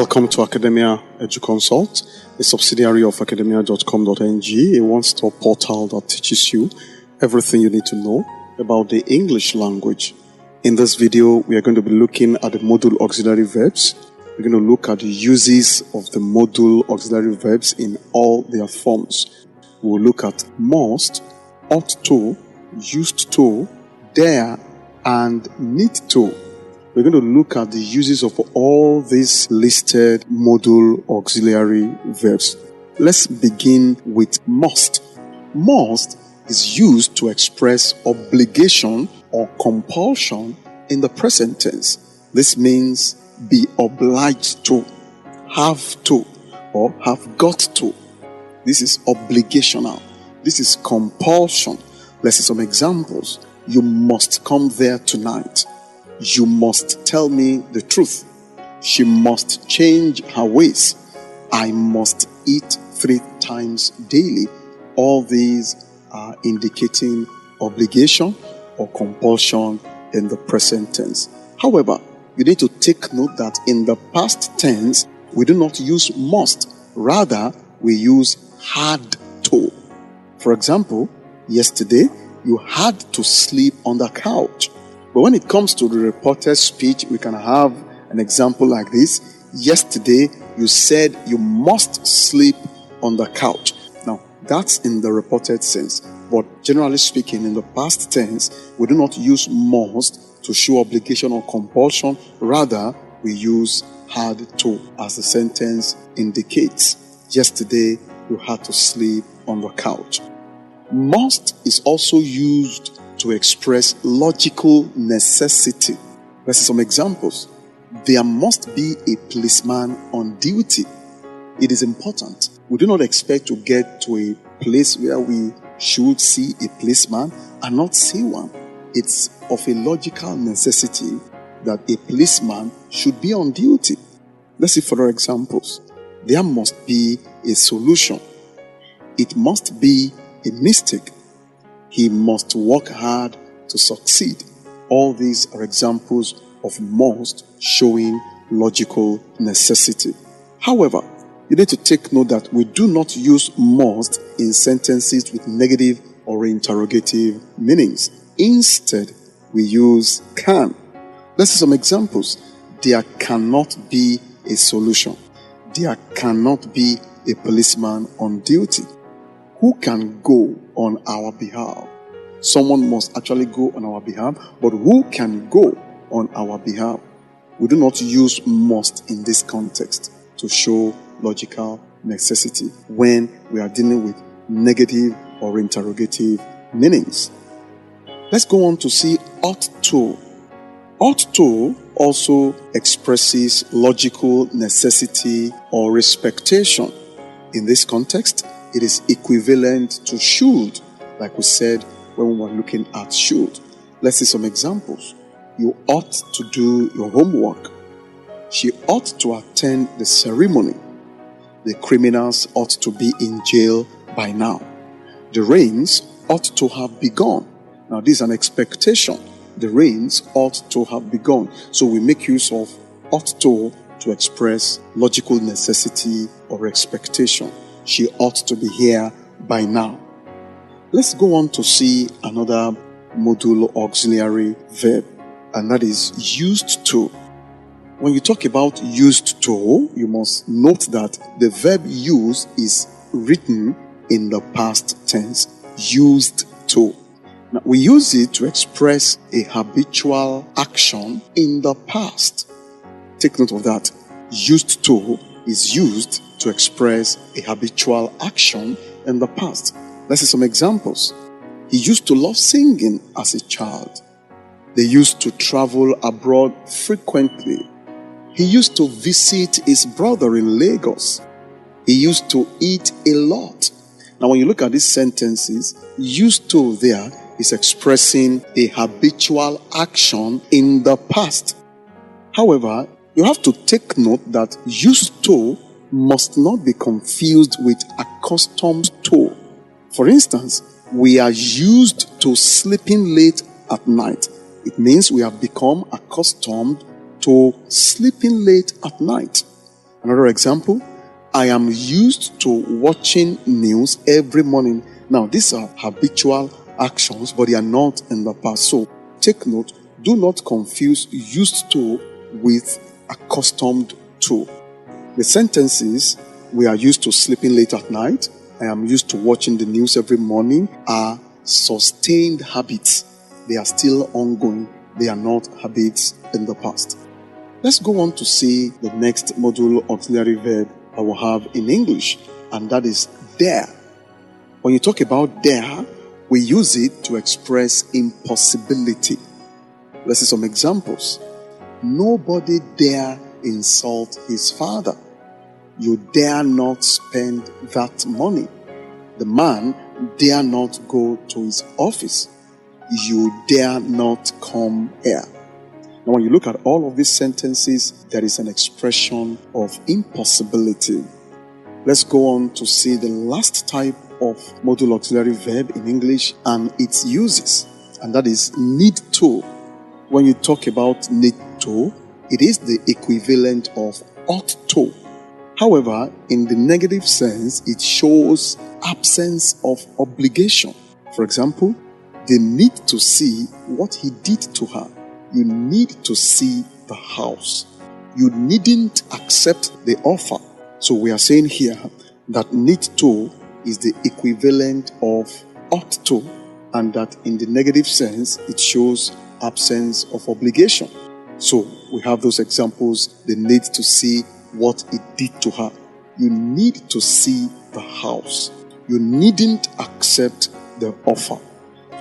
Welcome to Academia EduConsult, a subsidiary of academia.com.ng, a one-stop portal that teaches you everything you need to know about the English language. In this video, we are going to be looking at the modal auxiliary verbs. We're going to look at the uses of the modal auxiliary verbs in all their forms. We'll look at must, ought to, used to, dare, and need to. We're going to look at the uses of all these listed modal auxiliary verbs. Let's begin with must. Must is used to express obligation or compulsion in the present tense. This means be obliged to, have to, or have got to. This is obligational. This is compulsion. Let's see some examples. You must come there tonight. You must tell me the truth. She must change her ways. I must eat 3 times daily. All these are indicating obligation or compulsion in the present tense. However, you need to take note that in the past tense, we do not use must. Rather, we use had to. For example, yesterday, you had to sleep on the couch. But when it comes to the reported speech, we can have an example like this. Yesterday, you said you must sleep on the couch. Now, that's in the reported sense. But generally speaking, in the past tense, we do not use must to show obligation or compulsion. Rather, we use had to, as the sentence indicates. Yesterday, you had to sleep on the couch. Must is also used to express logical necessity. Let's see some examples. There must be a policeman on duty. It is important. We do not expect to get to a place where we should see a policeman and not see one. It's of a logical necessity that a policeman should be on duty. Let's see further examples. There must be a solution. It must be a mistake. He must work hard to succeed. All these are examples of must showing logical necessity. However, you need to take note that we do not use must in sentences with negative or interrogative meanings. Instead, we use can. Let's see some examples. There cannot be a solution. There cannot be a policeman on duty. Who can go on our behalf? Someone must actually go on our behalf, but who can go on our behalf? We do not use must in this context to show logical necessity when we are dealing with negative or interrogative meanings. Let's go on to see ought to. Ought to also expresses logical necessity or expectation. In this context, it is equivalent to should, like we said when we were looking at should. Let's see some examples. You ought to do your homework. She ought to attend the ceremony. The criminals ought to be in jail by now. The rains ought to have begun. Now, this is an expectation. The rains ought to have begun. So we make use of ought to express logical necessity or expectation. She ought to be here by now. Let's go on to see another modal auxiliary verb, and that is used to. When you talk about used to, you must note that the verb used is written in the past tense, used to. Now, we use it to express a habitual action in the past. Take note of that. Used to is used to express a habitual action in the past. Let's see some examples. He used to love singing as a child. They used to travel abroad frequently. He used to visit his brother in Lagos. He used to eat a lot. Now, when you look at these sentences, used to there is expressing a habitual action in the past. However, you have to take note that used to must not be confused with accustomed to. For instance, we are used to sleeping late at night. It means we have become accustomed to sleeping late at night. Another example, I am used to watching news every morning. Now, these are habitual actions, but they are not in the past. So, take note, do not confuse used to with accustomed to. The sentences, we are used to sleeping late at night, I am used to watching the news every morning, are sustained habits. They are still ongoing. They are not habits in the past. Let's go on to see the next modal auxiliary verb that we have in English, and that is dare. When you talk about dare, we use it to express impossibility. Let's see some examples. Nobody dare insult his father. You dare not spend that money. The man dare not go to his office. You dare not come here. Now, when you look at all of these sentences, there is an expression of impossibility. Let's go on to see the last type of modal auxiliary verb in English and its uses, and that is need to. When you talk about need to, it is the equivalent of ought to. However, in the negative sense, it shows absence of obligation. For example, they need to see what he did to her. You need to see the house. You needn't accept the offer. So we are saying here that need to is the equivalent of ought to, and that in the negative sense, it shows absence of obligation. So we have those examples. They need to see what it did to her. You need to see the house. You needn't accept the offer.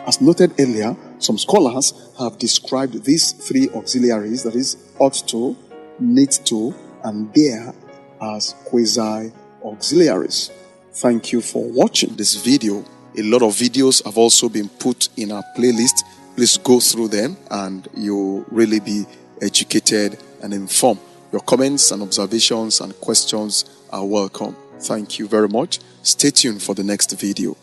As noted earlier, some scholars have described these three auxiliaries, that is, ought to, need to, and dare, as quasi-auxiliaries. Thank you for watching this video. A lot of videos have also been put in our playlist. Please go through them and you'll really be educated and informed. Your comments and observations and questions are welcome. Thank you very much. Stay tuned for the next video.